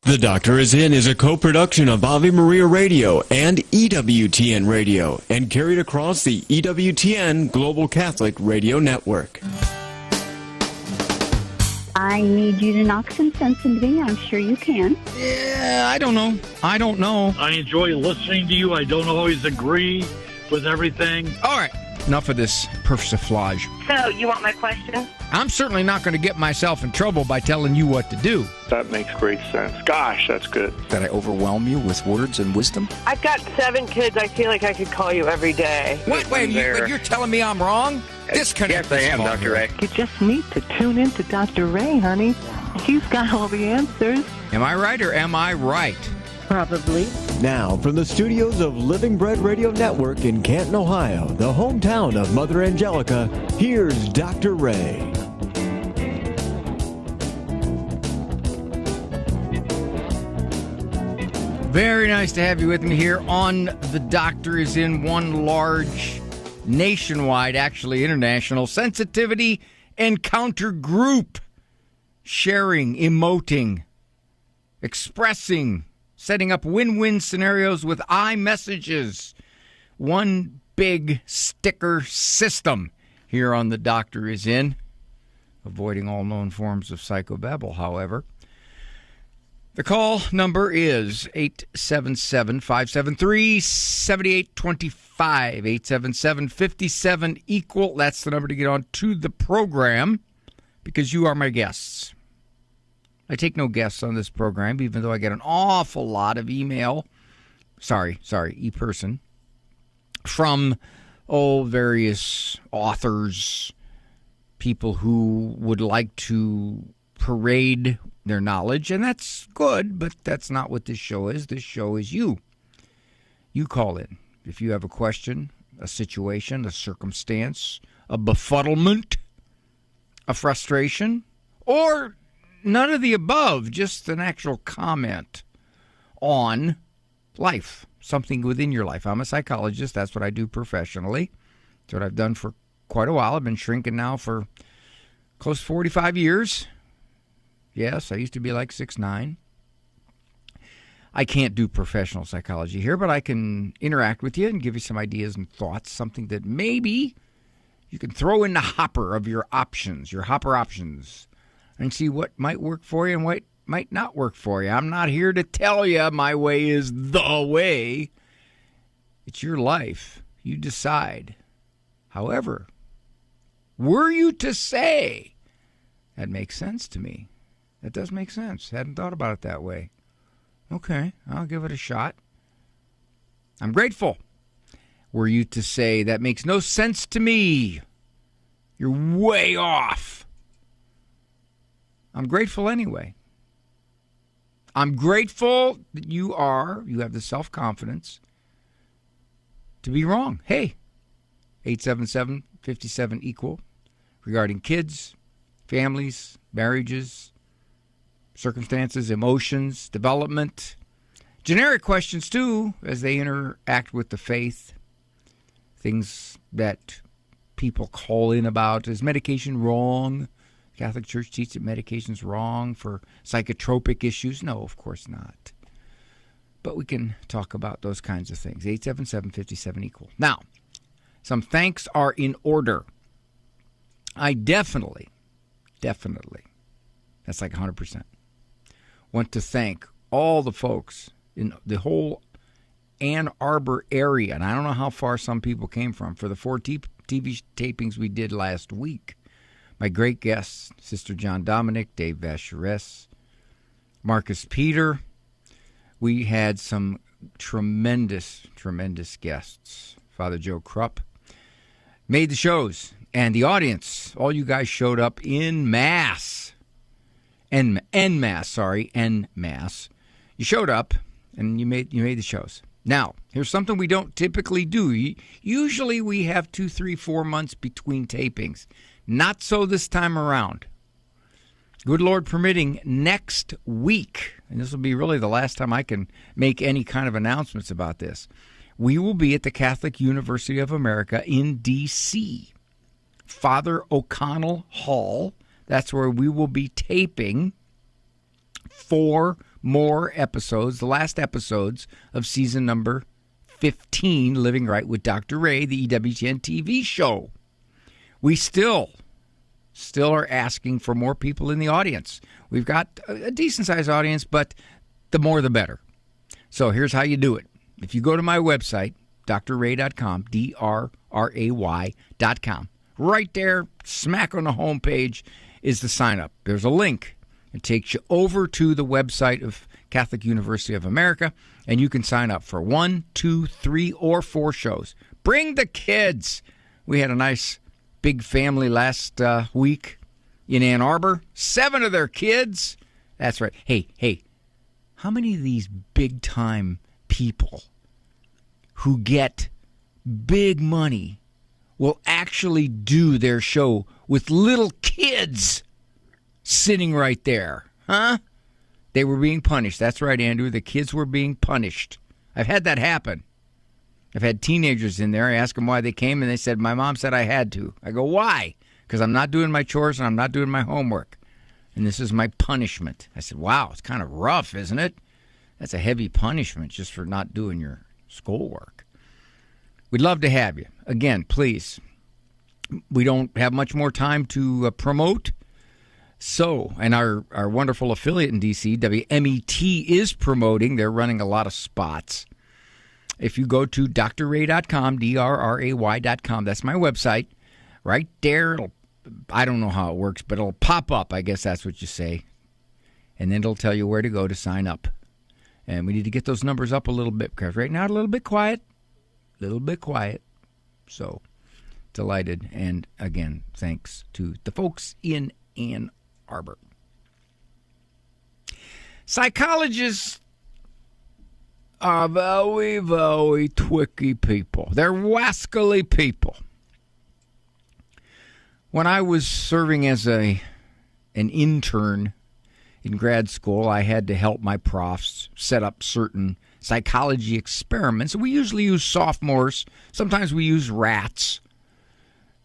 The Doctor Is In is a co-production of Ave Maria Radio and EWTN Radio and carried across the EWTN Global Catholic Radio Network. I need you to knock some sense into me. I'm sure you can. Yeah, I don't know. I enjoy listening to you. I don't always agree with everything. All right, enough of this persiflage. So, you want my question? I'm certainly not going to get myself in trouble by telling you what to do. That makes great sense. Gosh, that's good. Did I overwhelm you with words and wisdom? I've got 7 kids. I feel like I could call you every day. What? Wait, you're telling me I'm wrong? Disconnect. Yes, I am, Dr. Ray. You just need to tune in to Dr. Ray, honey. He's got all the answers. Am I right or am I right? Probably. Now, from the studios of Living Bread Radio Network in Canton, Ohio, the hometown of Mother Angelica, here's Dr. Ray. Very nice to have you with me here on The Doctor Is In, one large nationwide, actually international, sensitivity encounter group. Sharing, emoting, expressing, setting up win-win scenarios with iMessages. One big sticker system here on The Doctor Is In. Avoiding all known forms of psychobabble, however. The call number is 877-573-7825, 877-57-EQUAL. That's the number to get on to the program because you are my guests. I take no guests on this program, even though I get an awful lot of e-person, from, various authors, people who would like to parade their knowledge, and that's good, but that's not what this show is. This show is you. You call in. If you have a question, a situation, a circumstance, a befuddlement, a frustration, or none of the above, just an actual comment on life, something within your life. I'm a psychologist. That's what I do professionally. That's what I've done for quite a while. I've been shrinking now for close to 45 years. Yes, I used to be like 6'9". I can't do professional psychology here, but I can interact with you and give you some ideas and thoughts, something that maybe you can throw in the hopper of your options, your hopper options, and see what might work for you and what might not work for you. I'm not here to tell you my way is the way. It's your life. You decide. However, were you to say, that makes sense to me. That does make sense. Hadn't thought about it that way. Okay, I'll give it a shot. I'm grateful. Were you to say, that makes no sense to me, you're way off, I'm grateful anyway. I'm grateful that you have the self-confidence to be wrong. Hey, 877-57-EQUAL regarding kids, families, marriages, circumstances, emotions, development. Generic questions, too, as they interact with the faith. Things that people call in about. Is medication wrong? The Catholic Church teaches that medication's wrong for psychotropic issues. No, of course not. But we can talk about those kinds of things. 877-57-EQUAL. Now, some thanks are in order. I definitely, that's like 100%. Want to thank all the folks in the whole Ann Arbor area, and I don't know how far some people came from, for the 4 TV tapings we did last week. My great guests, Sister John Dominic, Dave Vacheres, Marcus Peter. We had some tremendous guests. Father Joe Krupp made the shows, and the audience, all you guys showed up in mass. En masse. You showed up, and you made the shows. Now, here's something we don't typically do. Usually we have 2, 3, 4 months between tapings. Not so this time around. Good Lord permitting, next week, and this will be really the last time I can make any kind of announcements about this, we will be at the Catholic University of America in D.C. Father O'Connell Hall. That's where we will be taping 4 more episodes, the last episodes of season number 15, Living Right with Dr. Ray, the EWTN TV show. We still are asking for more people in the audience. We've got a decent-sized audience, but the more the better. So here's how you do it. If you go to my website, drray.com, DRRAY.com, right there, smack on the homepage, is the sign-up. There's a link. It takes you over to the website of Catholic University of America, and you can sign up for 1, 2, 3, or 4 shows. Bring the kids. We had a nice big family last week in Ann Arbor. 7 of their kids. That's right. Hey, how many of these big-time people who get big money will actually do their show with little kids sitting right there? Huh? They were being punished. That's right, Andrew. The kids were being punished. I've had that happen. I've had teenagers in there. I asked them why they came, and they said, my mom said I had to. I go, why? Because I'm not doing my chores and I'm not doing my homework. And this is my punishment. I said, wow, it's kind of rough, isn't it? That's a heavy punishment just for not doing your schoolwork. We'd love to have you. Again, please. We don't have much more time to promote. So, and our wonderful affiliate in D.C., WMET, is promoting. They're running a lot of spots. If you go to drray.com, DRRAY.com, that's my website. Right there, I don't know how it works, but it'll pop up. I guess that's what you say. And then it'll tell you where to go to sign up. And we need to get those numbers up a little bit, because right now, a little bit quiet. So, delighted. And again, thanks to the folks in Ann Arbor. Psychologists are very, very twicky people. They're wascally people. When I was serving as an intern in grad school, I had to help my profs set up certain psychology experiments. We usually use sophomores. Sometimes we use rats.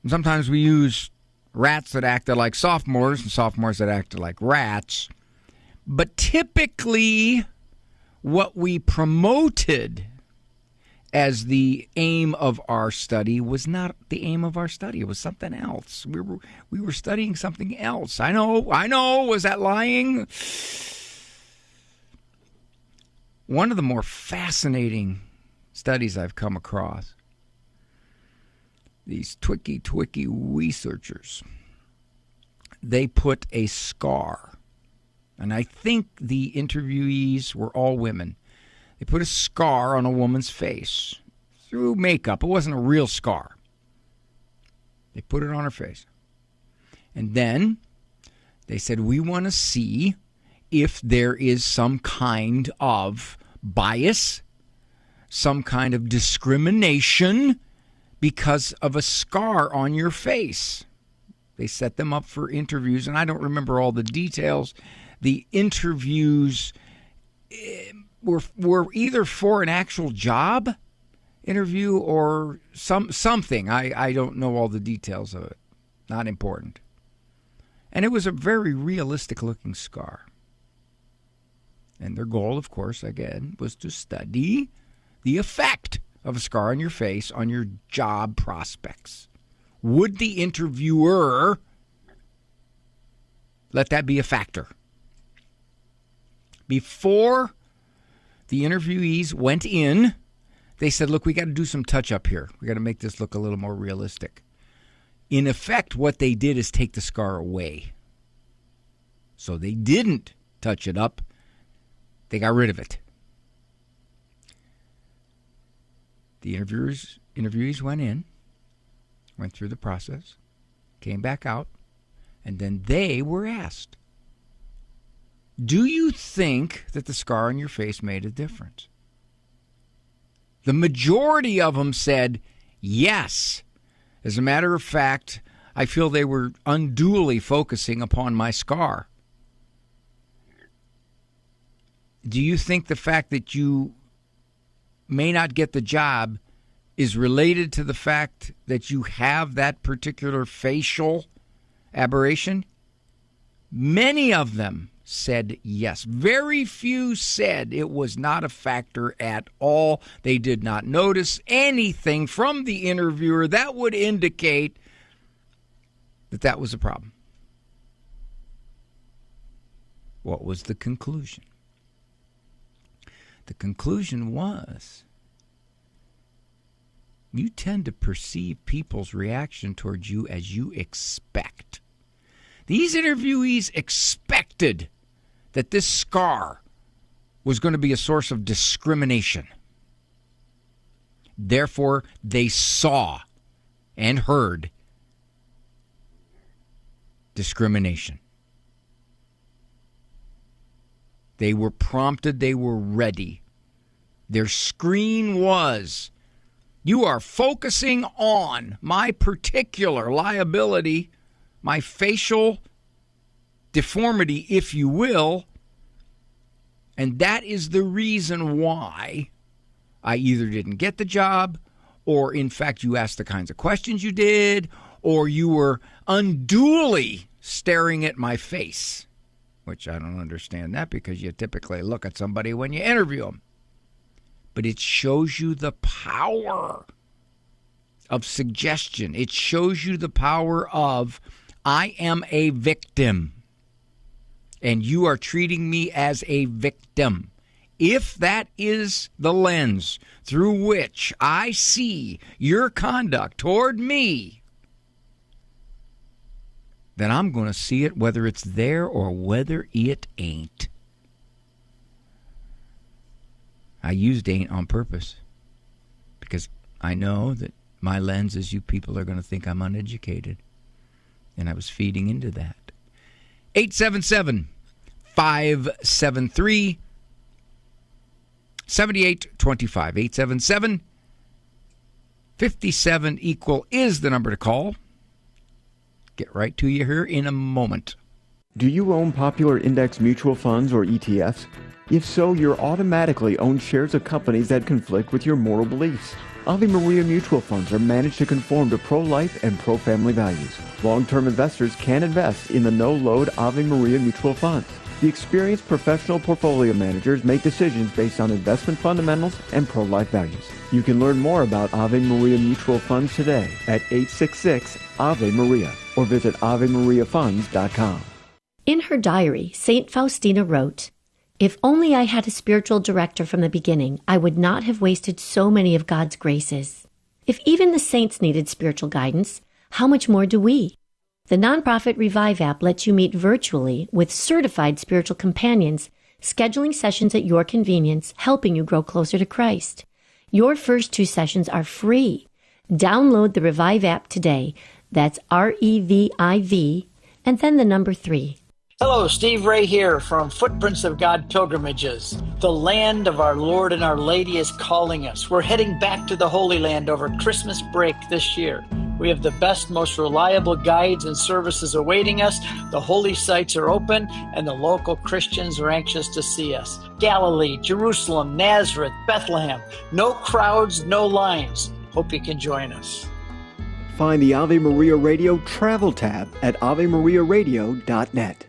And sometimes we use rats that acted like sophomores and sophomores that acted like rats. But typically, what we promoted as the aim of our study was not the aim of our study. It was something else. We were studying something else. I know. Was that lying? One of the more fascinating studies I've come across, these twicky researchers, they put a scar, and I think the interviewees were all women. They put a scar on a woman's face through makeup. It wasn't a real scar. They put it on her face. And then they said, we want to see if there is some kind of bias, some kind of discrimination because of a scar on your face. They set them up for interviews, and I don't remember all the details. The interviews were either for an actual job interview or something. I don't know all the details of it. Not important. And it was a very realistic-looking scar. And their goal, of course, again, was to study the effect of a scar on your face on your job prospects. Would the interviewer let that be a factor? Before the interviewees went in, they said, look, we got to do some touch-up here. We got to make this look a little more realistic. In effect, what they did is take the scar away. So they didn't touch it up. They got rid of it. The interviewees went in, went through the process, came back out, and then they were asked, do you think that the scar on your face made a difference? The majority of them said yes. As a matter of fact, I feel they were unduly focusing upon my scar. Do you think the fact that you may not get the job is related to the fact that you have that particular facial aberration? Many of them said yes. Very few said it was not a factor at all. They did not notice anything from the interviewer that would indicate that that was a problem. What was the conclusion? The conclusion was you tend to perceive people's reaction towards you as you expect. These interviewees expected that this scar was going to be a source of discrimination. Therefore, they saw and heard discrimination. They were prompted, they were ready. Their screen was, you are focusing on my particular liability, my facial deformity, if you will, and that is the reason why I either didn't get the job, or in fact you asked the kinds of questions you did, or you were unduly staring at my face, which I don't understand that because you typically look at somebody when you interview them. But it shows you the power of suggestion. It shows you the power of, I am a victim, and you are treating me as a victim. If that is the lens through which I see your conduct toward me, then I'm going to see it whether it's there or whether it ain't. I used ain't on purpose because I know that my lens is you people are going to think I'm uneducated. And I was feeding into that. 877-573-7825. 877-57 equal is the number to call. Get right to you here in a moment. Do you own popular index mutual funds or ETFs? If so, you're automatically own shares of companies that conflict with your moral beliefs. Ave Maria mutual funds are managed to conform to pro-life and pro-family values. Long-term investors can invest in the no-load Ave Maria mutual funds. The experienced professional portfolio managers make decisions based on investment fundamentals and pro-life values. You can learn more about Ave Maria mutual funds today at 866-AVE-MARIA or visit AveMariaFunds.com. In her diary, St. Faustina wrote, "If only I had a spiritual director from the beginning, I would not have wasted so many of God's graces. If even the saints needed spiritual guidance, how much more do we?" The nonprofit Revive app lets you meet virtually with certified spiritual companions, scheduling sessions at your convenience, helping you grow closer to Christ. Your first 2 sessions are free. Download the Revive app today. That's REVIV, and then the number 3. Hello, Steve Ray here from Footprints of God Pilgrimages. The land of our Lord and Our Lady is calling us. We're heading back to the Holy Land over Christmas break this year. We have the best, most reliable guides and services awaiting us. The holy sites are open, and the local Christians are anxious to see us. Galilee, Jerusalem, Nazareth, Bethlehem. No crowds, no lines. Hope you can join us. Find the Ave Maria Radio travel tab at AveMariaRadio.net.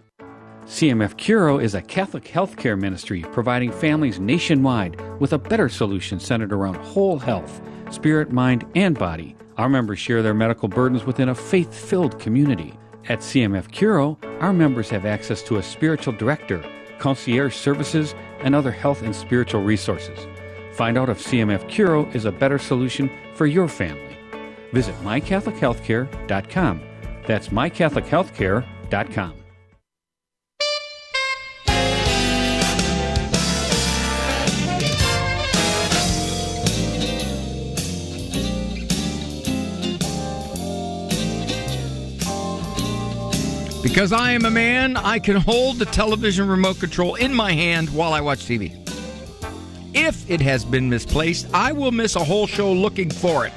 CMF Curo is a Catholic healthcare ministry providing families nationwide with a better solution centered around whole health, spirit, mind, and body. Our members share their medical burdens within a faith-filled community. At CMF Curo, our members have access to a spiritual director, concierge services, and other health and spiritual resources. Find out if CMF Curo is a better solution for your family. Visit mycatholichealthcare.com. That's mycatholichealthcare.com. Because I am a man, I can hold the television remote control in my hand while I watch TV. If it has been misplaced, I will miss a whole show looking for it.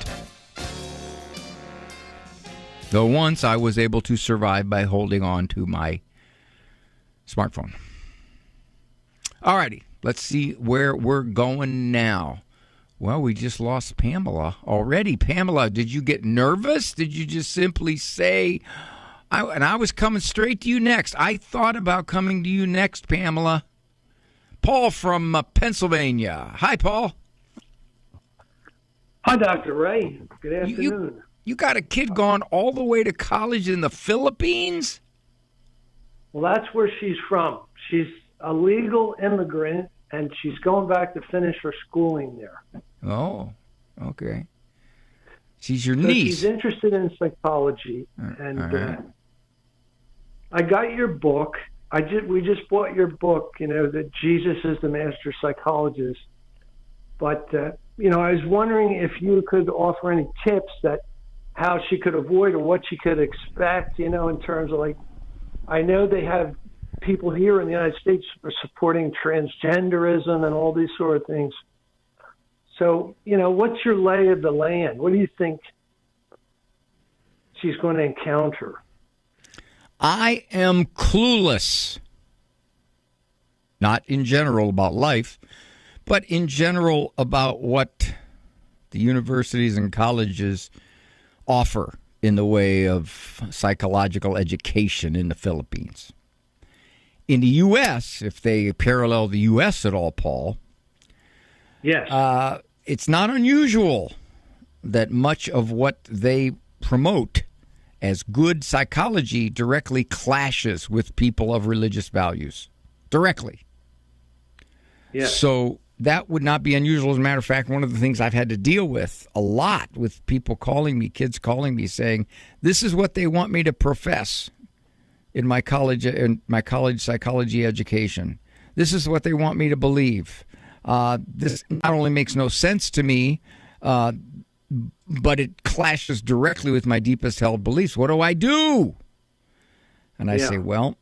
Though once I was able to survive by holding on to my smartphone. Alrighty, let's see where we're going now. Well, we just lost Pamela already. Pamela, did you get nervous? Did you just simply say, I was coming straight to you next. I thought about coming to you next, Pamela. Paul from Pennsylvania. Hi, Paul. Hi, Dr. Ray. Good afternoon. You got a kid going all the way to college in the Philippines? Well, that's where she's from. She's a legal immigrant, and she's going back to finish her schooling there. Oh, okay. She's your So niece. She's interested in psychology, and right. I got your book. We just bought your book, that Jesus is the master psychologist. But, I was wondering if you could offer any tips that how she could avoid or what she could expect, in terms of I know they have people here in the United States are supporting transgenderism and all these sort of things. So, what's your lay of the land? What do you think she's going to encounter? I am clueless. Not in general about life, but in general about what the universities and colleges offer in the way of psychological education in the Philippines. In the U.S., if they parallel the U.S. at all, Paul, yes, it's not unusual that much of what they promote as good psychology directly clashes with people of religious values. Directly. Yes. So that would not be unusual. As a matter of fact, one of the things I've had to deal with a lot with people calling me, kids calling me saying, this is what they want me to profess in my college psychology education. This is what they want me to believe. This not only makes no sense to me, but it clashes directly with my deepest held beliefs. What do I do? And I say, well,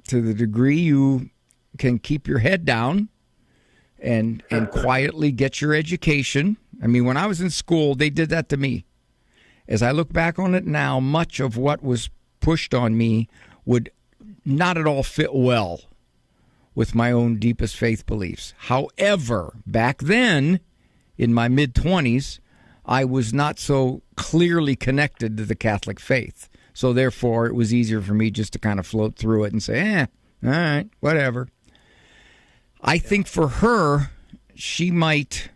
to the degree you can keep your head down and quietly get your education. I mean, when I was in school, they did that to me. As I look back on it now, much of what was pushed on me would not at all fit well with my own deepest faith beliefs. However, back then, in my mid-20s, I was not so clearly connected to the Catholic faith. So therefore, it was easier for me just to kind of float through it and say, all right, whatever. I think for her, she might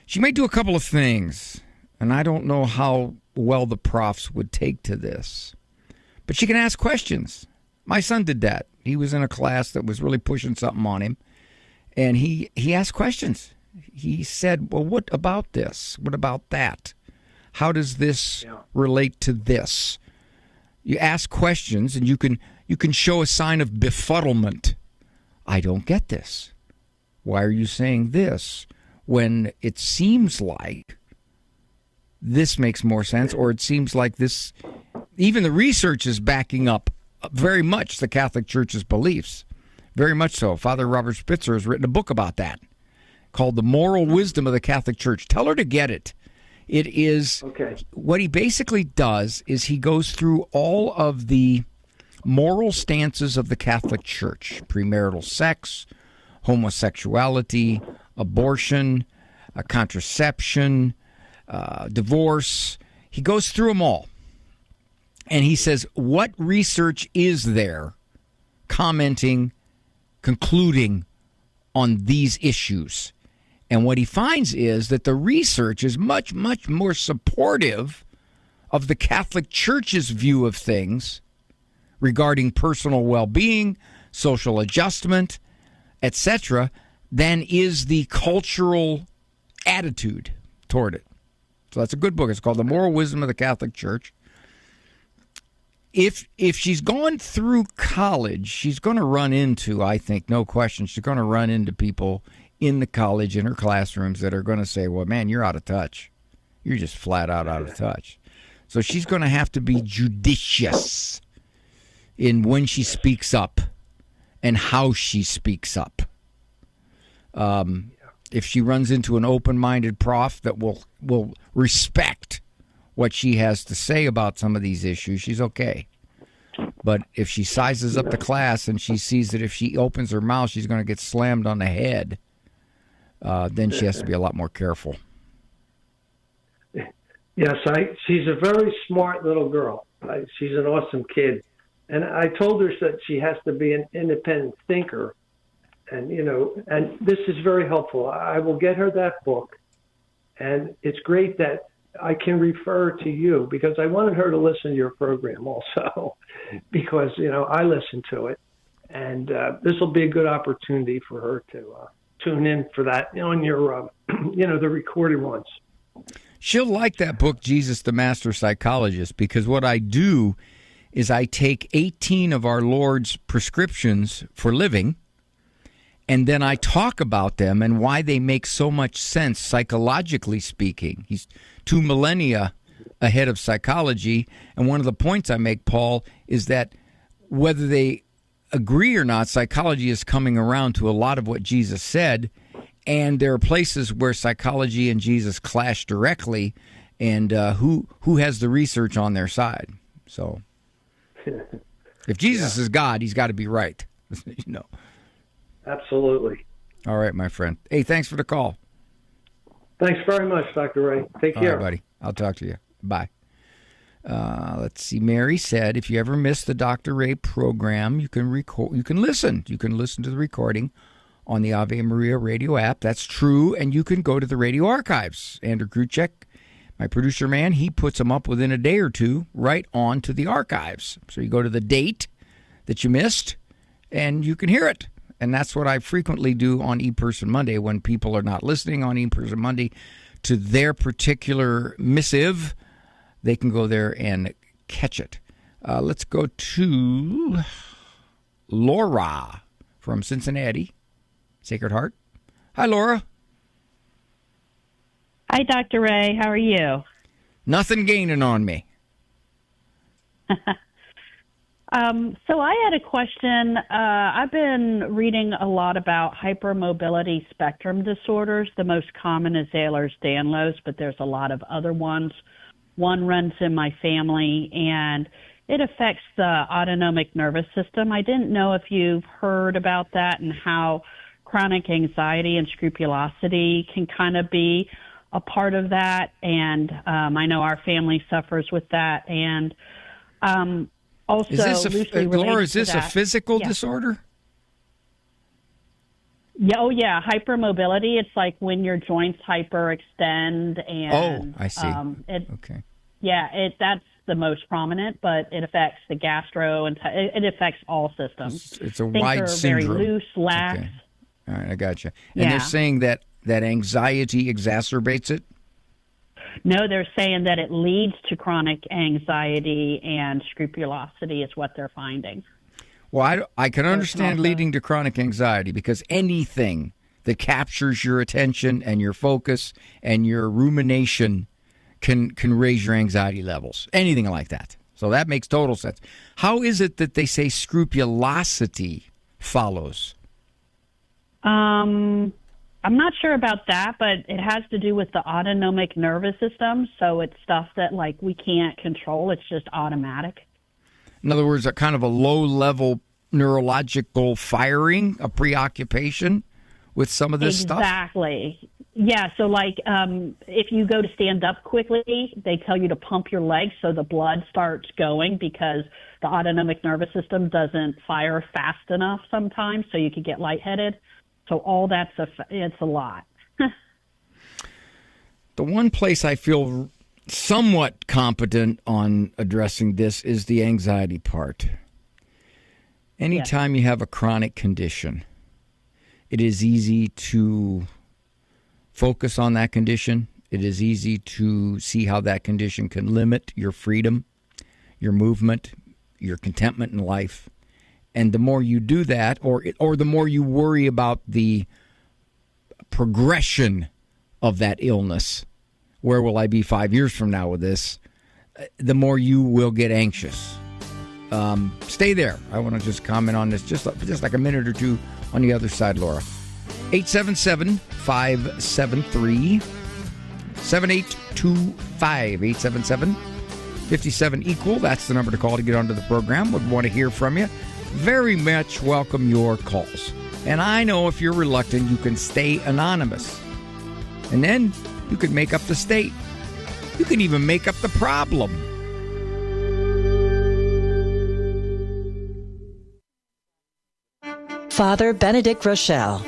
do a couple of things, and I don't know how well the profs would take to this. But she can ask questions. My son did that. He was in a class that was really pushing something on him, and he asked questions. He said, well, what about this? What about that? How does this relate to this? You ask questions, and you can show a sign of befuddlement. I don't get this. Why are you saying this when it seems like this makes more sense, or it seems like this, even the research is backing up very much the Catholic Church's beliefs. Very much so. Father Robert Spitzer has written a book about that called The Moral Wisdom of the Catholic Church. Tell her to get it. It is, what he basically does is he goes through all of the moral stances of the Catholic Church: premarital sex, homosexuality, abortion, contraception, divorce. He goes through them all. And he says, what research is there commenting, concluding on these issues? And what he finds is that the research is much, much more supportive of the Catholic Church's view of things regarding personal well-being, social adjustment, etc., than is the cultural attitude toward it. So that's a good book. It's called The Moral Wisdom of the Catholic Church. If she's going through college, she's going to run into, I think, no question, she's going to run into people in the college, in her classrooms, that are going to say, well, man, you're out of touch. You're just flat out of touch. So she's going to have to be judicious in when she speaks up and how she speaks up. If she runs into an open-minded prof that will respect what she has to say about some of these issues, she's okay. But if she sizes up the class and she sees that if she opens her mouth, she's going to get slammed on the head, then she has to be a lot more careful. Yes, she's a very smart little girl. She's an awesome kid. And I told her that she has to be an independent thinker. And, and this is very helpful. I will get her that book. And it's great that I can refer to you because I wanted her to listen to your program also because, I listen to it. And this will be a good opportunity for her to tune in for that on your, the recorded ones. She'll like that book, Jesus the Master Psychologist, because what I do is I take 18 of our Lord's prescriptions for living, and then I talk about them and why they make so much sense psychologically speaking. He's 2 millennia ahead of psychology, and one of the points I make, Paul, is that whether they agree or not, psychology is coming around to a lot of what Jesus said, and there are places where psychology and Jesus clash directly, and who has the research on their side. So if Jesus is God, he's got to be right. Absolutely. All right, my friend. Hey, thanks for the call. Thanks very much, Dr. Ray. Take care. All right, buddy. I'll talk to you. Bye. Let's see. Mary said, if you ever miss the Dr. Ray program, you can listen. You can listen to the recording on the Ave Maria radio app. That's true. And you can go to the radio archives. Andrew Kruchek, my producer man, he puts them up within a day or two right on to the archives. So you go to the date that you missed and you can hear it. And that's what I frequently do on ePerson Monday when people are not listening on ePerson Monday to their particular missive. They can go there and catch it. Let's go to Laura from Cincinnati, Sacred Heart. Hi, Laura. Hi, Dr. Ray. How are you? Nothing gaining on me. So I had a question. I've been reading a lot about hypermobility spectrum disorders. The most common is Ehlers-Danlos, but there's a lot of other ones. One runs in my family, and it affects the autonomic nervous system. I didn't know if you've heard about that and how chronic anxiety and scrupulosity can kind of be a part of that. And I know our family suffers with that. And also, Laura, is this a physical disorder? Yeah, oh yeah, hypermobility. It's like when your joints hyperextend, and I see. Okay. Yeah, that's the most prominent, but it affects the gastro and it affects all systems. It's a wide syndrome. Very loose, lax. Okay. All right, I got you. And they're saying that anxiety exacerbates it. No, they're saying that it leads to chronic anxiety and scrupulosity is what they're finding. Well, I can understand leading to chronic anxiety because anything that captures your attention and your focus and your rumination can raise your anxiety levels. Anything like that. So that makes total sense. How is it that they say scrupulosity follows? I'm not sure about that, but it has to do with the autonomic nervous system. So it's stuff that we can't control. It's just automatic. In other words, a kind of a low-level neurological firing, a preoccupation with some of this stuff? Exactly. Yeah, so if you go to stand up quickly, they tell you to pump your legs so the blood starts going because the autonomic nervous system doesn't fire fast enough sometimes, so you could get lightheaded. So all that's it's a lot. The one place I feel somewhat competent on addressing this is the anxiety part. Anytime you have a chronic condition, it is easy to focus on that condition. It is easy to see how that condition can limit your freedom, your movement, your contentment in life. And the more you do that, or the more you worry about the progression of that illness, where will I be 5 years from now with this, the more you will get anxious. Stay there. I want to just comment on this just like a minute or two on the other side, Laura. 877-573-7825. 877-57-EQUAL. That's the number to call to get onto the program. Would want to hear from you. Very much welcome your calls. And I know if you're reluctant, you can stay anonymous. And then you could make up the state. You can even make up the problem. Father Benedict Rochelle.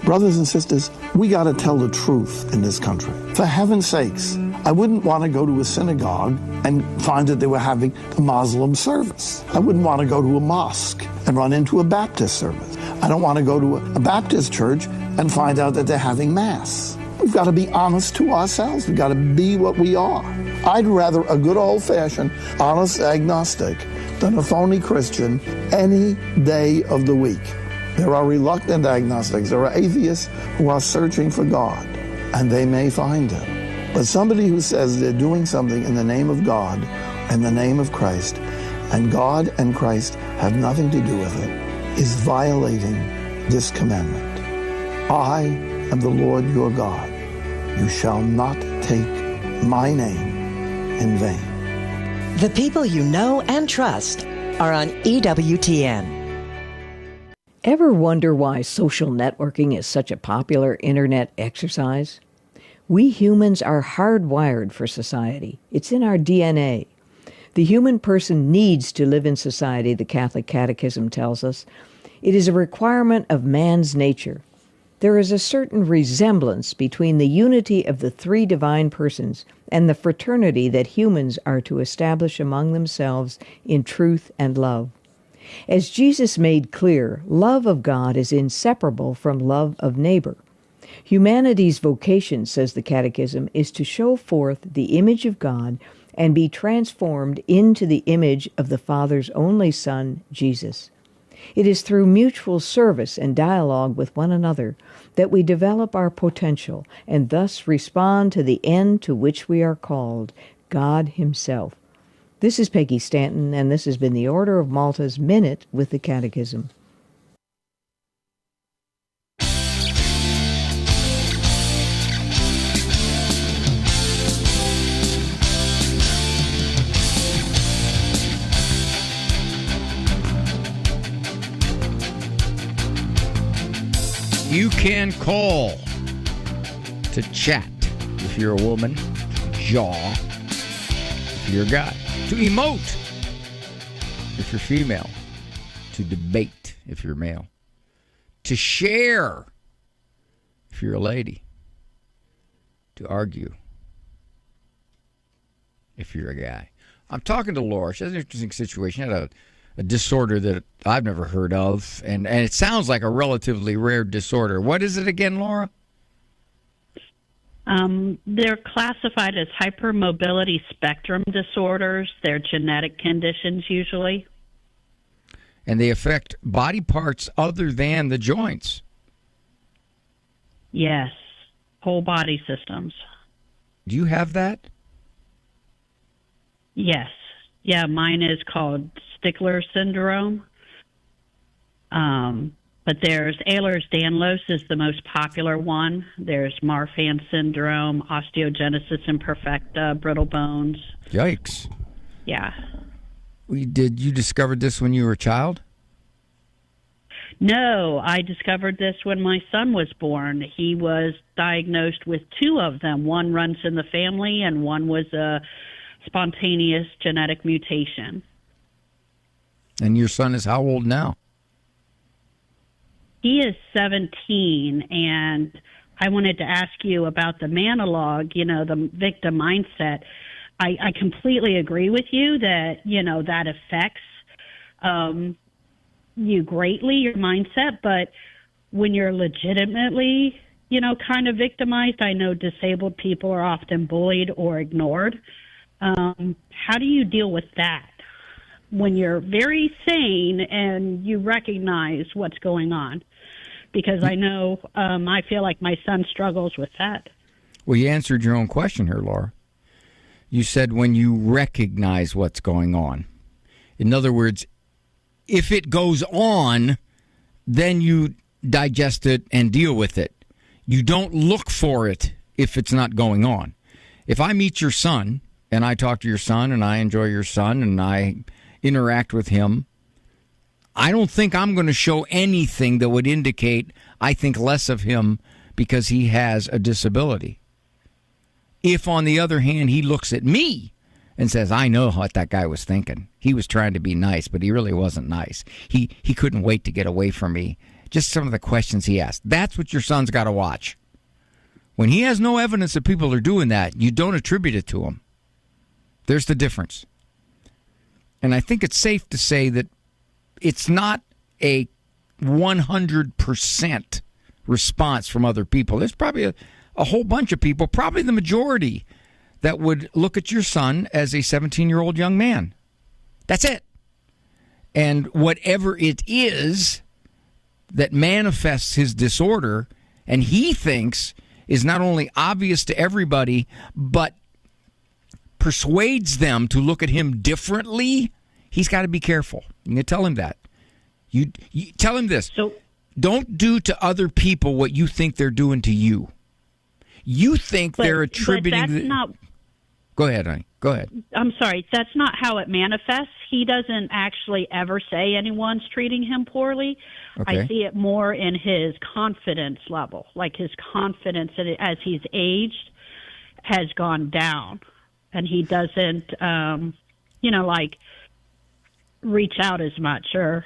Brothers and sisters, we got to tell the truth in this country. For heaven's sakes, I wouldn't want to go to a synagogue and find that they were having a Muslim service. I wouldn't want to go to a mosque and run into a Baptist service. I don't want to go to a Baptist church and find out that they're having Mass. We've got to be honest to ourselves. We've got to be what we are. I'd rather a good old-fashioned, honest agnostic than a phony Christian any day of the week. There are reluctant agnostics. There are atheists who are searching for God, and they may find Him. But somebody who says they're doing something in the name of God, in the name of Christ, and God and Christ have nothing to do with it, is violating this commandment. I am the Lord your God. You shall not take my name in vain. The people you know and trust are on EWTN. Ever wonder why social networking is such a popular internet exercise? We humans are hardwired for society. It's in our DNA. The human person needs to live in society, the Catholic Catechism tells us. It is a requirement of man's nature. There is a certain resemblance between the unity of the three divine persons and the fraternity that humans are to establish among themselves in truth and love. As Jesus made clear, love of God is inseparable from love of neighbor. Humanity's vocation, says the Catechism, is to show forth the image of God and be transformed into the image of the Father's only Son, Jesus. It is through mutual service and dialogue with one another that we develop our potential and thus respond to the end to which we are called, God Himself. This is Peggy Stanton, and this has been the Order of Malta's Minute with the Catechism. You can call to chat if you're a woman, to jaw if you're a guy, to emote if you're female, to debate if you're male, to share if you're a lady, to argue if you're a guy. I'm talking to Laura. She has an interesting situation. She had a disorder that I've never heard of, and it sounds like a relatively rare disorder. What is it again, Laura? They're classified as hypermobility spectrum disorders. They're genetic conditions usually. And they affect body parts other than the joints. Yes, whole body systems. Do you have that? Yes. Yeah, mine is called Stickler syndrome. But there's Ehlers-Danlos is the most popular one. There's Marfan syndrome, osteogenesis imperfecta, brittle bones. Yikes. Yeah. Did you discover this when you were a child? No, I discovered this when my son was born. He was diagnosed with two of them. One runs in the family, and one was a spontaneous genetic mutation. And your son is how old now? He is 17, and I wanted to ask you about the monologue, the victim mindset. I completely agree with you that, that affects you greatly, your mindset, but when you're legitimately, kind of victimized, I know disabled people are often bullied or ignored. How do you deal with that when you're very sane and you recognize what's going on? Because I know I feel like my son struggles with that. Well, you answered your own question here, Laura. You said when you recognize what's going on. In other words, if it goes on, then you digest it and deal with it. You don't look for it if it's not going on. If I meet your son and I talk to your son and I enjoy your son and I interact with him, I don't think I'm going to show anything that would indicate I think less of him because he has a disability. If, on the other hand, he looks at me and says, I know what that guy was thinking. He was trying to be nice, but he really wasn't nice. He couldn't wait to get away from me. Just some of the questions he asked. That's what your son's got to watch. When he has no evidence that people are doing that, you don't attribute it to him. There's the difference. And I think it's safe to say that it's not a 100% response from other people. There's probably a whole bunch of people, probably the majority, that would look at your son as a 17-year-old young man. That's it. And whatever it is that manifests his disorder, and he thinks is not only obvious to everybody, but persuades them to look at him differently, he's got to be careful. You can tell him that. You tell him this. So, don't do to other people what you think they're doing to you. You think they're attributing... But that's not... Go ahead, honey. Go ahead. I'm sorry. That's not how it manifests. He doesn't actually ever say anyone's treating him poorly. Okay. I see it more in his confidence level. Like his confidence as he's aged has gone down. And he doesn't, like reach out as much or...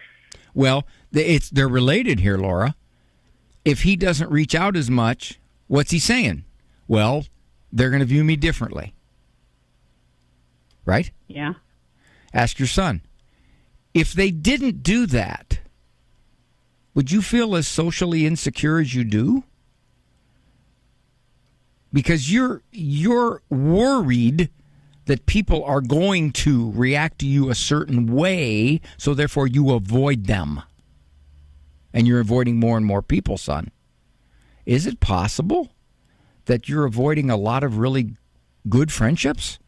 Well, they're related here, Laura. If he doesn't reach out as much, what's he saying? Well, they're going to view me differently. Right? Yeah. Ask your son. If they didn't do that, would you feel as socially insecure as you do? Because you're worried that people are going to react to you a certain way, so therefore you avoid them. And you're avoiding more and more people, son. Is it possible that you're avoiding a lot of really good friendships?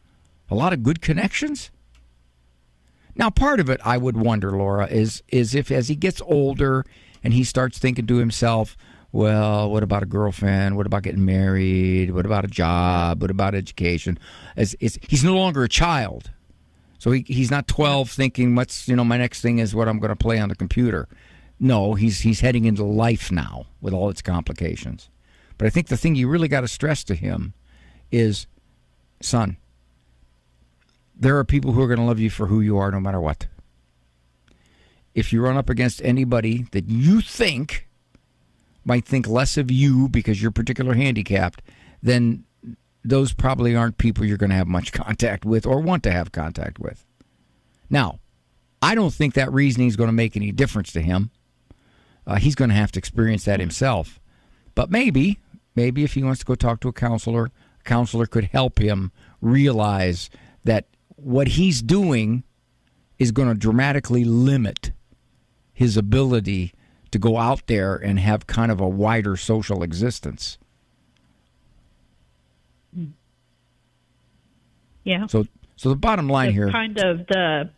A lot of good connections? Now, part of it, I would wonder, Laura, is if as he gets older and he starts thinking to himself, well, what about a girlfriend? What about getting married? What about a job? What about education? He's no longer a child. So he's not 12 thinking, my next thing is what I'm going to play on the computer. No, he's heading into life now with all its complications. But I think the thing you really got to stress to him is, son, there are people who are going to love you for who you are no matter what. If you run up against anybody that you think might think less of you because you're particularly handicapped, then those probably aren't people you're going to have much contact with or want to have contact with. Now, I don't think that reasoning is going to make any difference to him. He's going to have to experience that himself. But maybe if he wants to go talk to a counselor could help him realize that what he's doing is going to dramatically limit his ability to go out there and have kind of a wider social existence. Yeah. So the bottom line here, kind of the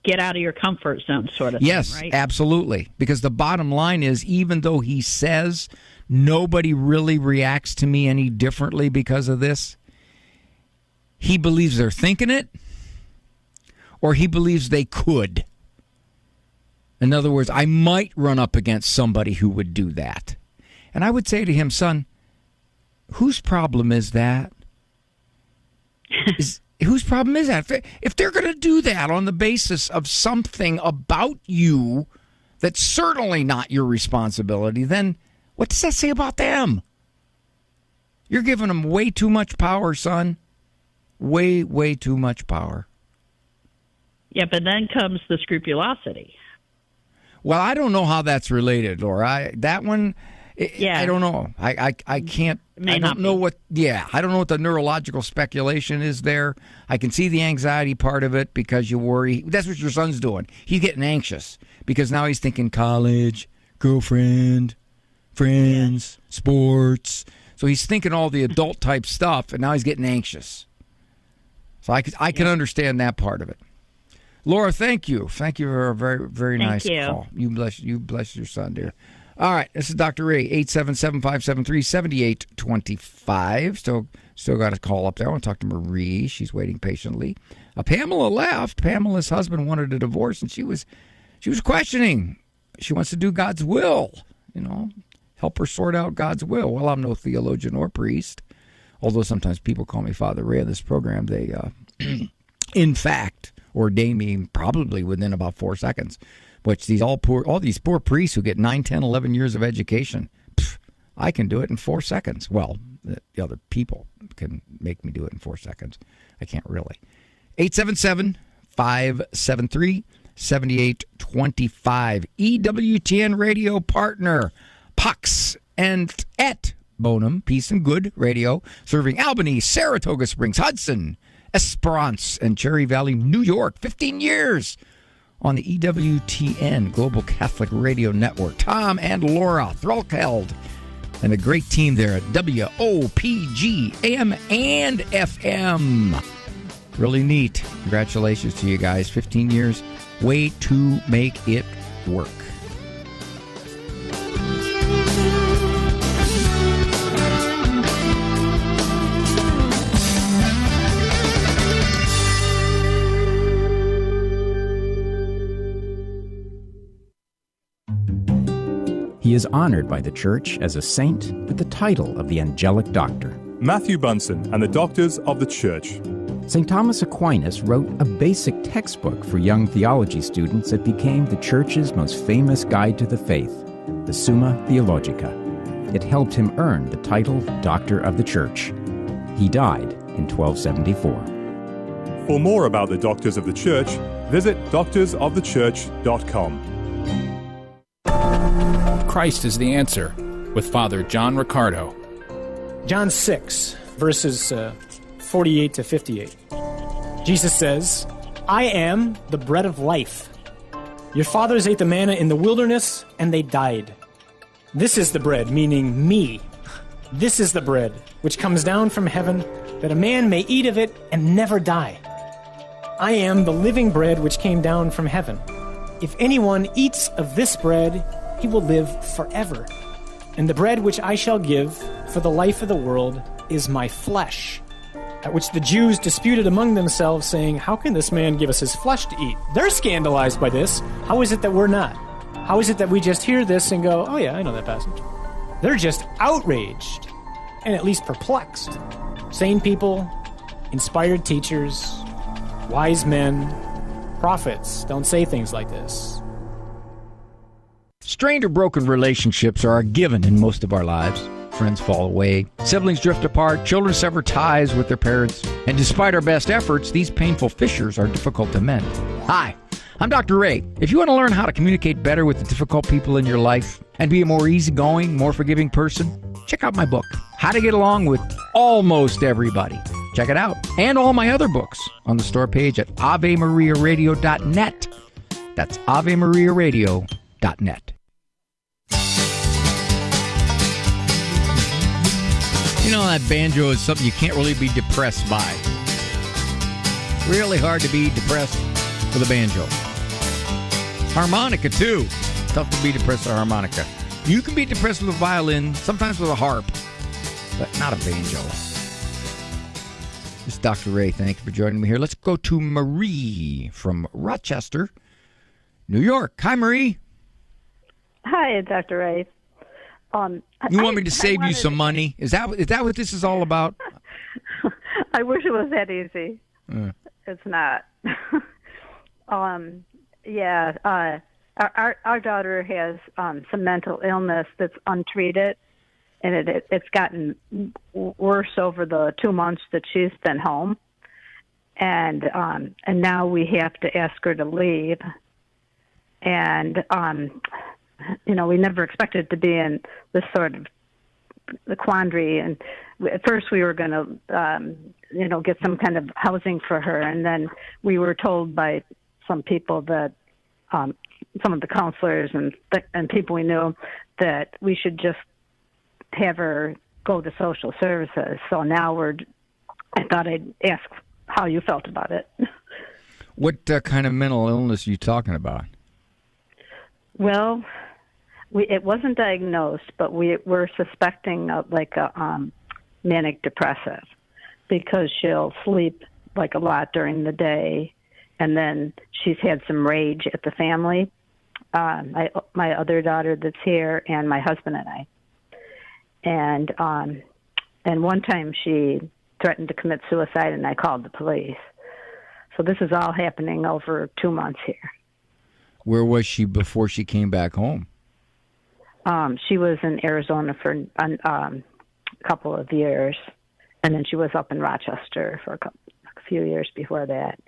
get out of your comfort zone sort of yes, thing, right? Absolutely. Because the bottom line is, even though he says nobody really reacts to me any differently because of this, he believes they're thinking it, or he believes they could. In other words, I might run up against somebody who would do that. And I would say to him, son, whose problem is that? Whose problem is that? If they're going to do that on the basis of something about you that's certainly not your responsibility, then what does that say about them? You're giving them way too much power, son. Way, way too much power. Yeah, but then comes the scrupulosity. Well, I don't know how that's related, Laura. That one, I don't know. I can't. I don't know what. Yeah, I don't know what the neurological speculation is there. I can see the anxiety part of it because you worry. That's what your son's doing. He's getting anxious because now he's thinking college, girlfriend, friends, sports. So he's thinking all the adult type stuff, and now he's getting anxious. So I can understand that part of it. Laura, thank you. Thank you for a very, very nice call. You bless your son, dear. All right, this is Dr. Ray, 877-573-7825. Still got a call up there. I want to talk to Marie. She's waiting patiently. Pamela left. Pamela's husband wanted a divorce, and she was questioning. She wants to do God's will, help her sort out God's will. Well, I'm no theologian or priest, although sometimes people call me Father Ray of this program, they, in fact, ordain me probably within about 4 seconds, which all these poor priests who get 9, 10, 11 years of education, I can do it in 4 seconds. Well, the other people can make me do it in 4 seconds. I can't really. 877-573-7825. EWTN radio partner, Pax and et Bonum, Peace and Good Radio, serving Albany, Saratoga Springs, Hudson, Esperance, and Cherry Valley, New York. 15 years on the EWTN Global Catholic Radio Network. Tom and Laura Threlkeld and a great team there at WOPG AM and FM. Really neat. Congratulations to you guys. 15 years. Way to make it work. He is honored by the Church as a saint with the title of the Angelic Doctor. Matthew Bunson and the Doctors of the Church. St. Thomas Aquinas wrote a basic textbook for young theology students that became the Church's most famous guide to the faith, the Summa Theologica. It helped him earn the title Doctor of the Church. He died in 1274. For more about the Doctors of the Church, visit doctorsofthechurch.com. Christ is the Answer with Father John Riccardo. John 6, verses 48 to 58. Jesus says, I am the bread of life. Your fathers ate the manna in the wilderness, and they died. This is the bread, meaning me. This is the bread which comes down from heaven, that a man may eat of it and never die. I am the living bread which came down from heaven. If anyone eats of this bread, he will live forever. And the bread which I shall give for the life of the world is my flesh. At which the Jews disputed among themselves, saying, how can this man give us his flesh to eat? They're scandalized by this. How is it that we're not? How is it that we just hear this and go, oh yeah, I know that passage? They're just outraged and at least perplexed. Sane people, inspired teachers, wise men, prophets don't say things like this. Strained or broken relationships are a given in most of our lives. Friends fall away, siblings drift apart, children sever ties with their parents, and despite our best efforts, these painful fissures are difficult to mend. Hi, I'm Dr. Ray. If you want to learn how to communicate better with the difficult people in your life and be a more easygoing, more forgiving person, check out my book, How to Get Along with Almost Everybody. Check it out. And all my other books on the store page at AveMariaRadio.net. That's AveMariaRadio.net. You know, that banjo is something you can't really be depressed by. Really hard to be depressed with a banjo. Harmonica, too. Tough to be depressed with a harmonica. You can be depressed with a violin, sometimes with a harp, but not a banjo. This is Dr. Ray. Thank you for joining me here. Let's go to Marie from Rochester, New York. Hi, Marie. Hi, Dr. Ray. You want me to save you some money? Is that what this is all about? I wish it was that easy. It's not. Our daughter has some mental illness that's untreated, and it's gotten worse over the 2 months that she's been home, and now we have to ask her to leave, and we never expected to be in this sort of the quandary. And at first we were going to, get some kind of housing for her. And then we were told by some people that, some of the counselors and people we knew, that we should just have her go to social services. So now I thought I'd ask how you felt about it. What kind of mental illness are you talking about? Well, it wasn't diagnosed, but we're suspecting a manic depressive, because she'll sleep like a lot during the day, and then she's had some rage at the family, my other daughter that's here, and my husband and I. And And one time she threatened to commit suicide, and I called the police. So this is all happening over 2 months here. Where was she before she came back home? She was in Arizona for a couple of years, and then she was up in Rochester for a few years before that.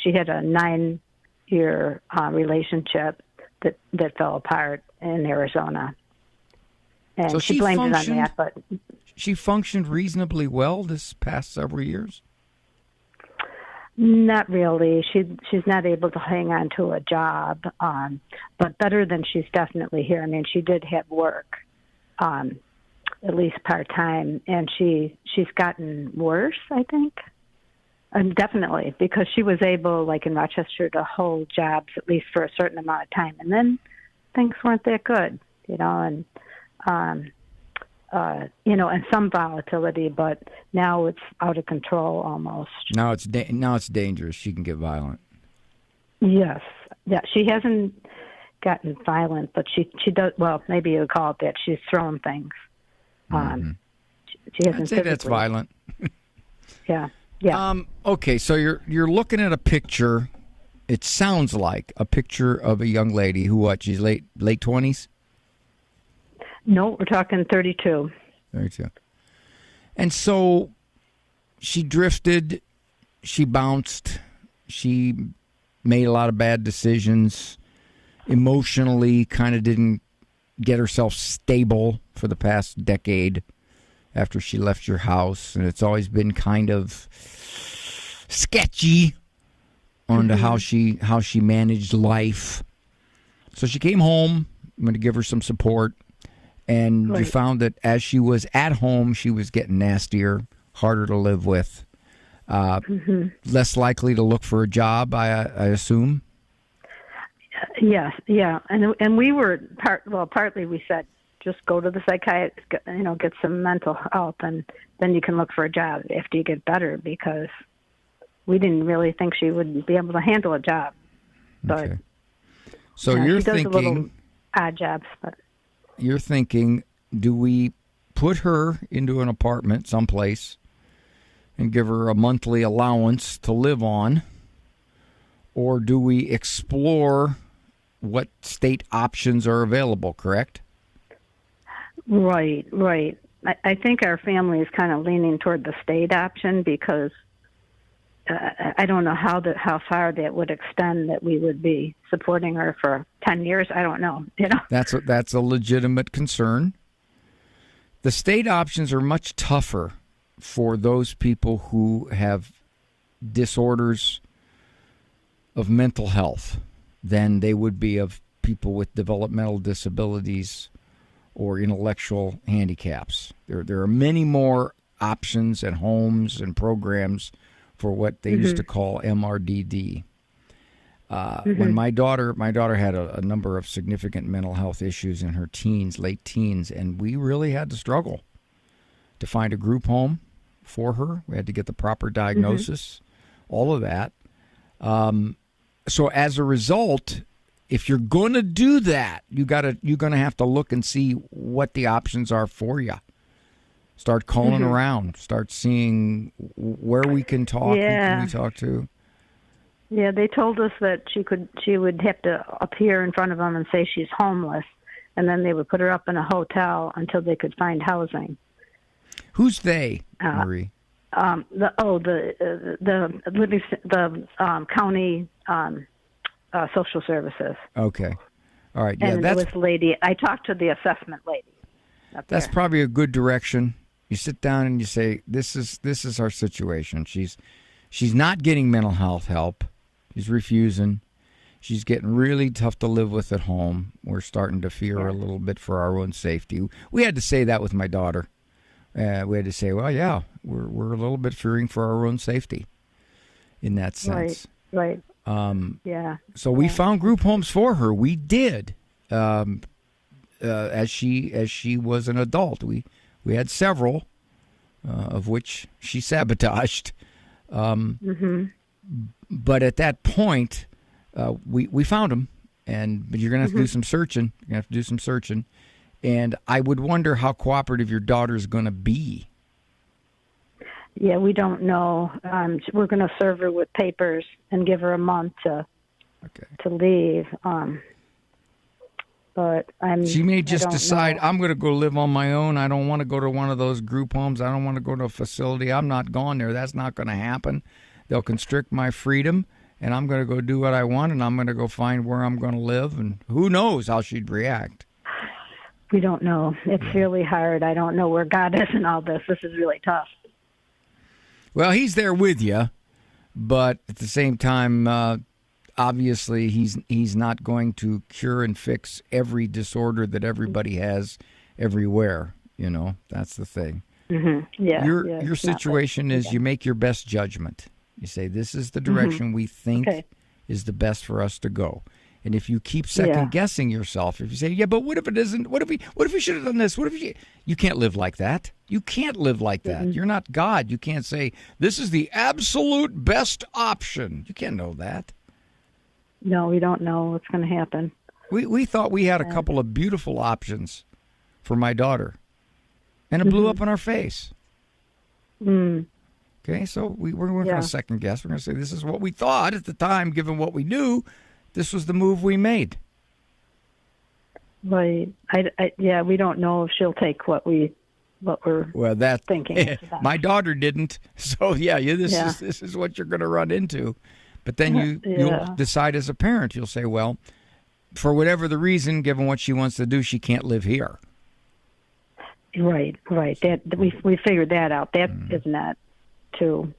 She had a 9-year relationship that fell apart in Arizona. And So she blamed it on that, but she functioned reasonably well this past several years? not really. She's not able to hang on to a job, but better than she's definitely here. I mean, she did have work, at least part-time, and she's gotten worse, I think. Definitely, because she was able, like in Rochester, to hold jobs at least for a certain amount of time, and then things weren't that good, and and some volatility, but now it's out of control almost. Now it's dangerous. She can get violent. Yes, yeah, she hasn't gotten violent, but she does. Well, maybe you would call it that. She's thrown things. She hasn't. I'd say that's violent. Yeah. Yeah. Okay, so you're looking at a picture. It sounds like a picture of a young lady who she's late 20s? No, we're talking 32. 32. And so she drifted, she bounced, she made a lot of bad decisions, emotionally kind of didn't get herself stable for the past decade after she left your house, and it's always been kind of sketchy on to how she managed life. So she came home. I'm going to give her some support, and you found that as she was at home, she was getting nastier, harder to live with, less likely to look for a job, I assume. Yes, yeah, and we were partly we said, just go to the psychiatrist, get some mental help, and then you can look for a job after you get better, because we didn't really think she would be able to handle a job. But okay. So you're she does thinking a little odd jobs, but you're thinking, do we put her into an apartment someplace and give her a monthly allowance to live on, or do we explore what state options are available, correct? Right. I think our family is kind of leaning toward the state option, because I don't know how far that would extend, that we would be supporting her for 10 years. I don't know. That's a legitimate concern. The state options are much tougher for those people who have disorders of mental health than they would be of people with developmental disabilities or intellectual handicaps. There are many more options and homes and programs for what they used to call MRDD. When my daughter had a number of significant mental health issues in her late teens, and we really had to struggle to find a group home for her. We had to get the proper diagnosis, all of that. So as a result, if you're going to do that, you're going to have to look and see what the options are for you. Start calling around. Start seeing where we can talk. Who can we talk to? Yeah, they told us that she would have to appear in front of them and say she's homeless, and then they would put her up in a hotel until they could find housing. Who's they, Marie? The county social services. Okay, all right. Yeah, and it was a lady. I talked to the assessment lady. That's probably a good direction. You sit down and you say, "This is our situation. She's not getting mental health help. She's refusing. She's getting really tough to live with at home. We're starting to fear a little bit for our own safety." We had to say that with my daughter. We had to say, "Well, yeah, we're a little bit fearing for our own safety in that sense." Right. So we found group homes for her. We did. As she was an adult, we had several, of which she sabotaged. But at that point, we found them, but you're going to have to do some searching. You're going to have to do some searching, and I would wonder how cooperative your daughter is going to be Yeah, we don't know. We're going to serve her with papers and give her a month to leave. But she may I just don't decide, know. I'm going to go live on my own. I don't want to go to one of those group homes. I don't want to go to a facility. I'm not going there. That's not going to happen. They'll constrict my freedom, and I'm going to go do what I want, and I'm going to go find where I'm going to live, and who knows how she'd react. We don't know. It's really hard. I don't know where God is in all this. This is really tough. Well, he's there with you, but at the same time, obviously, he's not going to cure and fix every disorder that everybody has everywhere. You know, that's the thing. Mm-hmm. Yeah. Your situation is you make your best judgment. You say, this is the direction we think is the best for us to go. And if you keep second guessing yourself, if you say, yeah, but what if it isn't? What if we should have done this? What if you can't live like that? You can't live like that. You're not God. You can't say, this is the absolute best option. You can't know that. No, we don't know what's going to happen. We thought we had a couple of beautiful options for my daughter, and it blew up in our face. Okay, so we're going to second guess. We're going to say, this is what we thought at the time, given what we knew. This was the move we made. Right. We don't know if she'll take what we're thinking. My daughter didn't. So this is what you're going to run into. But then you'll decide as a parent. You'll say, well, for whatever the reason, given what she wants to do, she can't live here. Right. That we figured that out. That is not too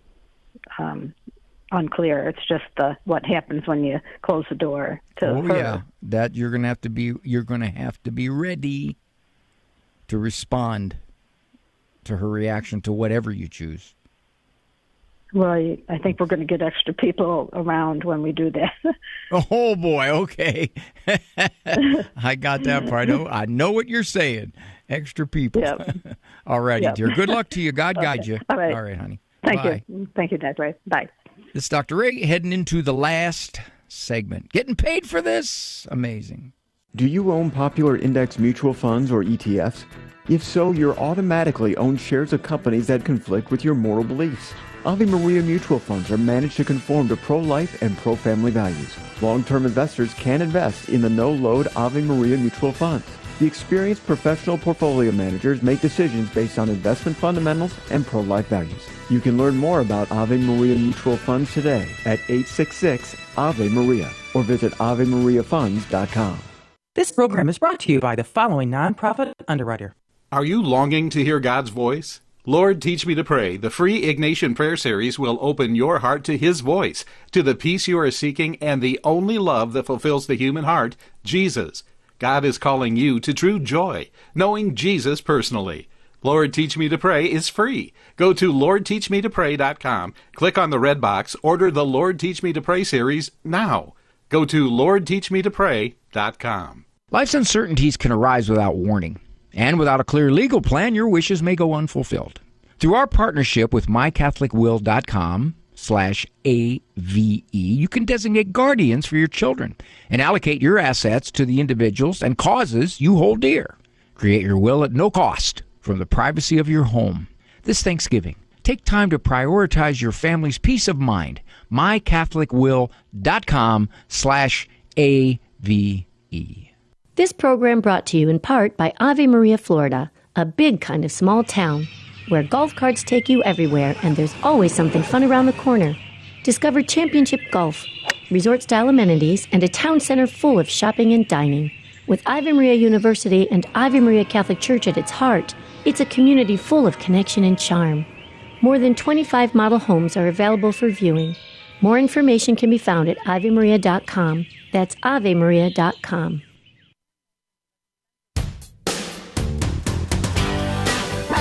unclear. It's just what happens when you close the door to her. Yeah, that you're going to have to be ready to respond to her reaction to whatever you choose. Well, I think we're going to get extra people around when we do that. Oh boy, okay. I got that part. I know what you're saying. Extra people. Yep. All righty, dear. Good luck to you. God guide you. All right. All right, honey. Thank Bye. you. Thank you, Dad. Right. Bye. This is Dr. Ray heading into the last segment. Getting paid for this? Amazing. Do you own popular index mutual funds or ETFs? If so, you're automatically own shares of companies that conflict with your moral beliefs. Ave Maria mutual funds are managed to conform to pro-life and pro-family values. Long-term investors can invest in the no-load Ave Maria mutual funds. The experienced professional portfolio managers make decisions based on investment fundamentals and pro-life values. You can learn more about Ave Maria mutual funds today at 866-AVE-MARIA or visit AveMariaFunds.com. This program is brought to you by the following nonprofit underwriter. Are you longing to hear God's voice? Lord, Teach Me to Pray, the free Ignatian prayer series will open your heart to His voice, to the peace you are seeking, and the only love that fulfills the human heart, Jesus. God is calling you to true joy, knowing Jesus personally. Lord, Teach Me to Pray is free. Go to LordTeachMeToPray.com, click on the red box, order the Lord, Teach Me to Pray series now. Go to LordTeachMeToPray.com. Life's uncertainties can arise without warning. And without a clear legal plan, your wishes may go unfulfilled. Through our partnership with MyCatholicWill.com/AVE, you can designate guardians for your children and allocate your assets to the individuals and causes you hold dear. Create your will at no cost from the privacy of your home. This Thanksgiving, take time to prioritize your family's peace of mind. MyCatholicWill.com/AVE. This program brought to you in part by Ave Maria, Florida, a big kind of small town where golf carts take you everywhere and there's always something fun around the corner. Discover championship golf, resort-style amenities, and a town center full of shopping and dining. With Ave Maria University and Ave Maria Catholic Church at its heart, it's a community full of connection and charm. More than 25 model homes are available for viewing. More information can be found at AveMaria.com. That's AveMaria.com.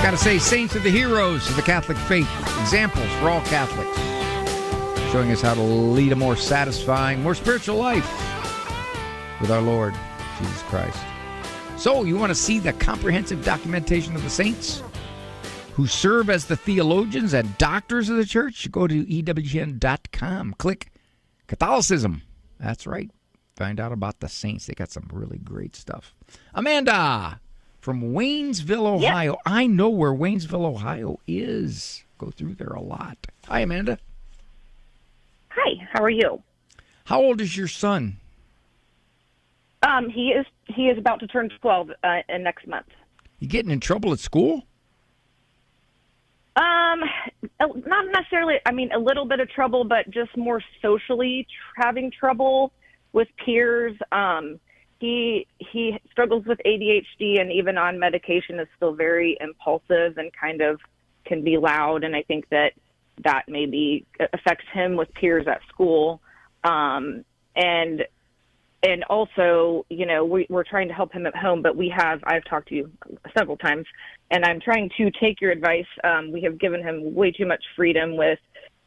Got to say, saints are the heroes of the Catholic faith, examples for all Catholics, showing us how to lead a more satisfying, more spiritual life with our Lord Jesus Christ. So, you want to see the comprehensive documentation of the saints who serve as the theologians and doctors of the church? Go to EWTN.com. Click Catholicism. That's right. Find out about the saints. They got some really great stuff. Amanda, from Waynesville, Ohio. Yep. I know where Waynesville, Ohio is. Go through there a lot. Hi, Amanda. Hi, how are you? How old is your son? He is about to turn 12 in next month. You getting in trouble at school? Not necessarily. I mean, a little bit of trouble, but just more socially having trouble with peers. He struggles with ADHD, and even on medication is still very impulsive and kind of can be loud. And I think that maybe affects him with peers at school. And also, you know, we're trying to help him at home, but I've talked to you several times, and I'm trying to take your advice. We have given him way too much freedom with,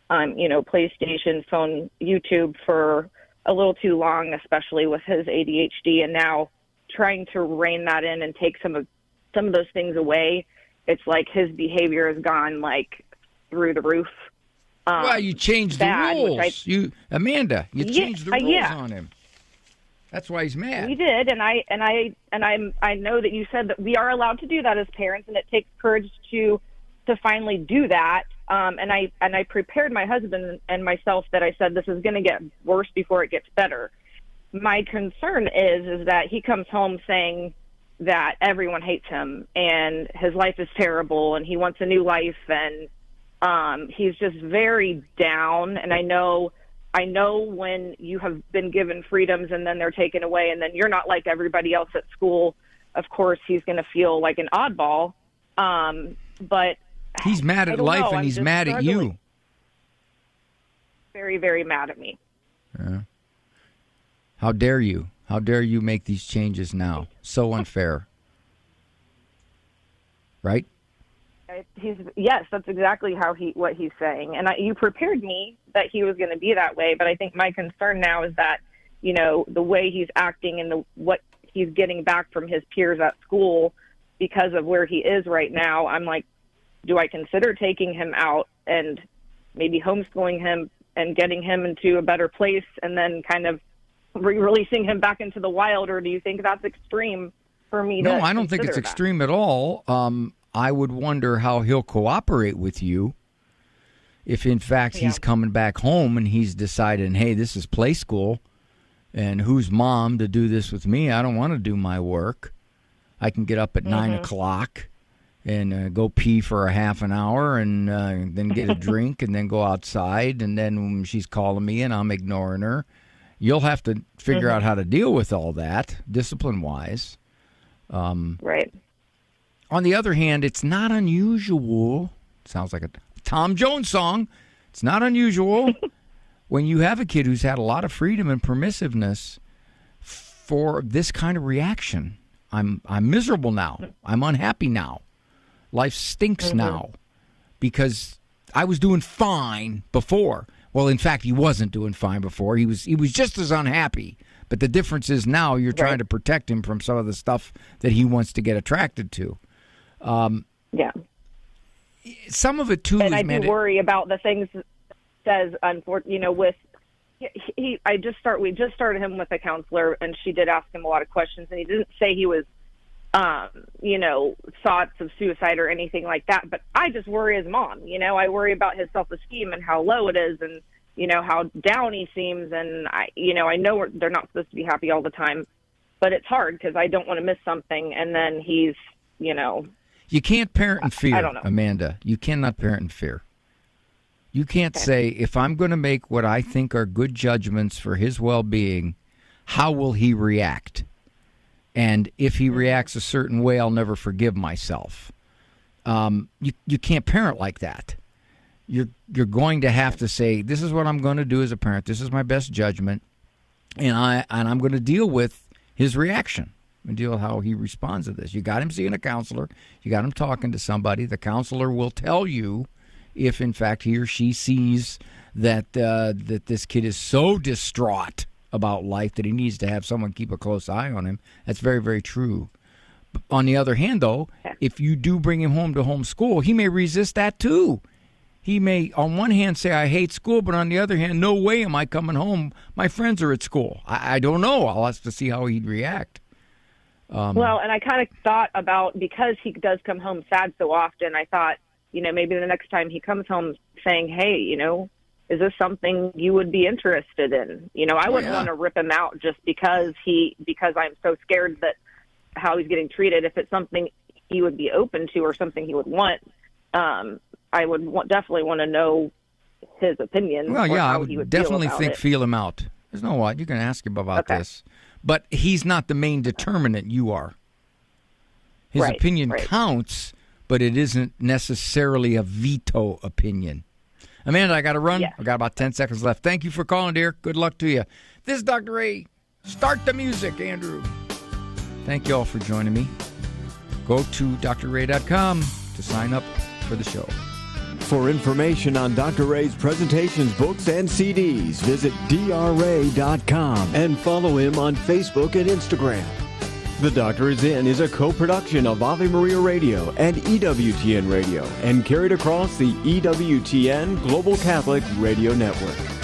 you know, PlayStation, phone, YouTube for a little too long, especially with his ADHD, and now trying to rein that in and take some of those things away. It's like his behavior has gone like through the roof. Well, you changed the rules. Amanda, you changed the rules on him. That's why he's mad. We did, and I know that you said that we are allowed to do that as parents, and it takes courage to finally do that. And I prepared my husband and myself that I said this is going to get worse before it gets better. My concern is that he comes home saying that everyone hates him and his life is terrible and he wants a new life, and he's just very down. And I know when you have been given freedoms and then they're taken away and then you're not like everybody else at school, of course he's going to feel like an oddball. But he's mad at life and he's mad at you. Very, very mad at me. Yeah. How dare you? How dare you make these changes now? So unfair. Right? Yes, that's exactly what he's saying. And you prepared me that he was going to be that way, but I think my concern now is that, you know, the way he's acting and what he's getting back from his peers at school because of where he is right now, I'm like, do I consider taking him out and maybe homeschooling him and getting him into a better place and then kind of releasing him back into the wild, or do you think that's extreme for me to No, I don't think it's extreme at all. I would wonder how he'll cooperate with you if, in fact, he's coming back home and he's deciding, hey, this is play school, and who's mom to do this with me? I don't want to do my work. I can get up at 9 o'clock and go pee for a half an hour and then get a drink and then go outside, and then when she's calling me and I'm ignoring her, you'll have to figure out how to deal with all that, discipline-wise. Right. On the other hand, it's not unusual. Sounds like a Tom Jones song. It's not unusual when you have a kid who's had a lot of freedom and permissiveness for this kind of reaction. I'm miserable now. I'm unhappy now. Life stinks now because I was doing fine before. Well, in fact, he wasn't doing fine before. He was just as unhappy. But the difference is now you're trying to protect him from some of the stuff that he wants to get attracted to. Yeah. Some of it too. And is I do worry about the things that says, you know, with we just started him with a counselor, and she did ask him a lot of questions, and he didn't say he was, you know, thoughts of suicide or anything like that. But I just worry as mom. You know, I worry about his self-esteem and how low it is, and you know how down he seems, and I know they're not supposed to be happy all the time, but it's hard because I don't want to miss something, and then he's, you know. You can't parent in fear, I don't know. Amanda. You cannot parent in fear. You can't say, if I'm going to make what I think are good judgments for his well-being, how will he react? And if he reacts a certain way, I'll never forgive myself. You can't parent like that. You're going to have to say, this is what I'm going to do as a parent. This is my best judgment, and I'm going to deal with his reaction and deal with how he responds to this. You got him seeing a counselor. You got him talking to somebody. The counselor will tell you if, in fact, he or she sees that that this kid is so distraught about life that he needs to have someone keep a close eye on him. That's very, very true. But on the other hand, though, if you do bring him home to homeschool, he may resist that too. He may, on one hand, say, I hate school, but on the other hand, no way am I coming home. My friends are at school. I don't know. I'll have to see how he'd react. Well, and I kind of thought about, because he does come home sad so often, I thought, maybe the next time he comes home saying, hey, is this something you would be interested in? I wouldn't want to rip him out just because I'm so scared that how he's getting treated. If it's something he would be open to or something he would want, I would definitely want to know his opinion. Well, yeah, how I he would would definitely feel about think it. feel him out. There's no what. You can ask him about this. But he's not the main determinant. You are. His opinion counts, but it isn't necessarily a veto opinion. Amanda, I got to run. Yes. I got about 10 seconds left. Thank you for calling, dear. Good luck to you. This is Dr. Ray. Start the music, Andrew. Thank you all for joining me. Go to drray.com to sign up for the show. For information on Dr. Ray's presentations, books, and CDs, visit drray.com and follow him on Facebook and Instagram. The Doctor Is In is a co-production of Ave Maria Radio and EWTN Radio and carried across the EWTN Global Catholic Radio Network.